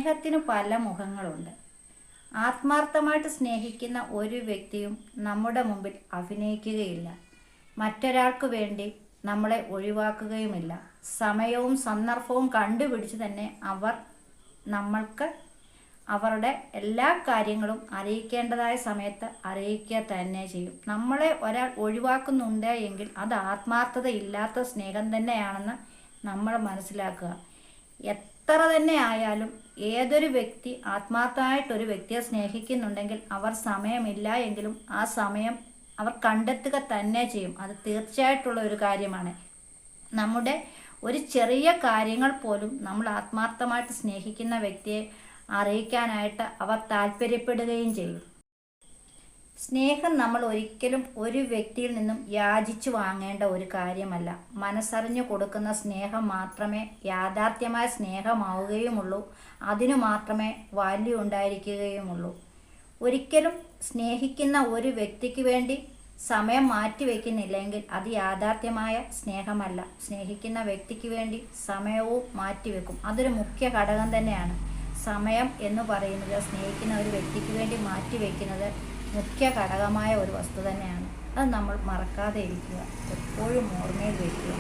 സ്നേഹത്തിന് പല മുഖങ്ങളുണ്ട്. ആത്മാർത്ഥമായിട്ട് സ്നേഹിക്കുന്ന ഒരു വ്യക്തിയും നമ്മുടെ മുമ്പിൽ അഭിനയിക്കുകയില്ല. മറ്റൊരാൾക്ക് വേണ്ടി നമ്മളെ ഒഴിവാക്കുകയുമില്ല. സമയവും സന്ദർഭവും കണ്ടുപിടിച്ച് തന്നെ അവർ നമ്മൾക്ക് അവരുടെ എല്ലാ കാര്യങ്ങളും അറിയിക്കേണ്ടതായ സമയത്ത് അറിയിക്കുക തന്നെ ചെയ്യും. നമ്മളെ ഒരാൾ ഒഴിവാക്കുന്നുണ്ട് എങ്കിൽ അത് ആത്മാർത്ഥത ഇല്ലാത്ത സ്നേഹം തന്നെയാണെന്ന് നമ്മൾ മനസ്സിലാക്കുക. എത്ര തന്നെ ആയാലും ഏതൊരു വ്യക്തി ആത്മാർത്ഥമായിട്ടൊരു വ്യക്തിയെ സ്നേഹിക്കുന്നുണ്ടെങ്കിൽ അവർ സമയമില്ല എങ്കിലും ആ സമയം അവർ കണ്ടെത്തുക തന്നെ ചെയ്യും. അത് തീർച്ചയായിട്ടുള്ള ഒരു കാര്യമാണ്. നമ്മുടെ ഒരു ചെറിയ കാര്യങ്ങൾ പോലും നമ്മൾ ആത്മാർത്ഥമായിട്ട് സ്നേഹിക്കുന്ന വ്യക്തിയെ അറിയിക്കാനായിട്ട് അവർ താല്പര്യപ്പെടുകയും ചെയ്യും. സ്നേഹം നമ്മൾ ഒരിക്കലും ഒരു വ്യക്തിയിൽ നിന്നും യാചിച്ചു വാങ്ങേണ്ട ഒരു കാര്യമല്ല. മനസ്സറിഞ്ഞു കൊടുക്കുന്ന സ്നേഹം മാത്രമേ യാഥാർത്ഥ്യമായ സ്നേഹമാവുകയുമുള്ളൂ. അതിനു മാത്രമേ വാല്യൂ ഉണ്ടായിരിക്കുകയുമുള്ളൂ. ഒരിക്കലും സ്നേഹിക്കുന്ന ഒരു വ്യക്തിക്ക് വേണ്ടി സമയം മാറ്റിവെക്കുന്നില്ലെങ്കിൽ അത് യാഥാർത്ഥ്യമായ സ്നേഹമല്ല. സ്നേഹിക്കുന്ന വ്യക്തിക്ക് വേണ്ടി സമയവും മാറ്റിവെക്കും. അതൊരു മുഖ്യ ഘടകം തന്നെയാണ്. സമയം എന്ന് പറയുന്നത് സ്നേഹിക്കുന്ന ഒരു വ്യക്തിക്ക് വേണ്ടി മാറ്റിവെക്കുന്നത് മുഖ്യ ഘടകമായ ഒരു വസ്തു തന്നെയാണ്. അത് നമ്മൾ മറക്കാതെ ഇരിക്കുക, എപ്പോഴും ഓർമ്മയിൽ വയ്ക്കുക.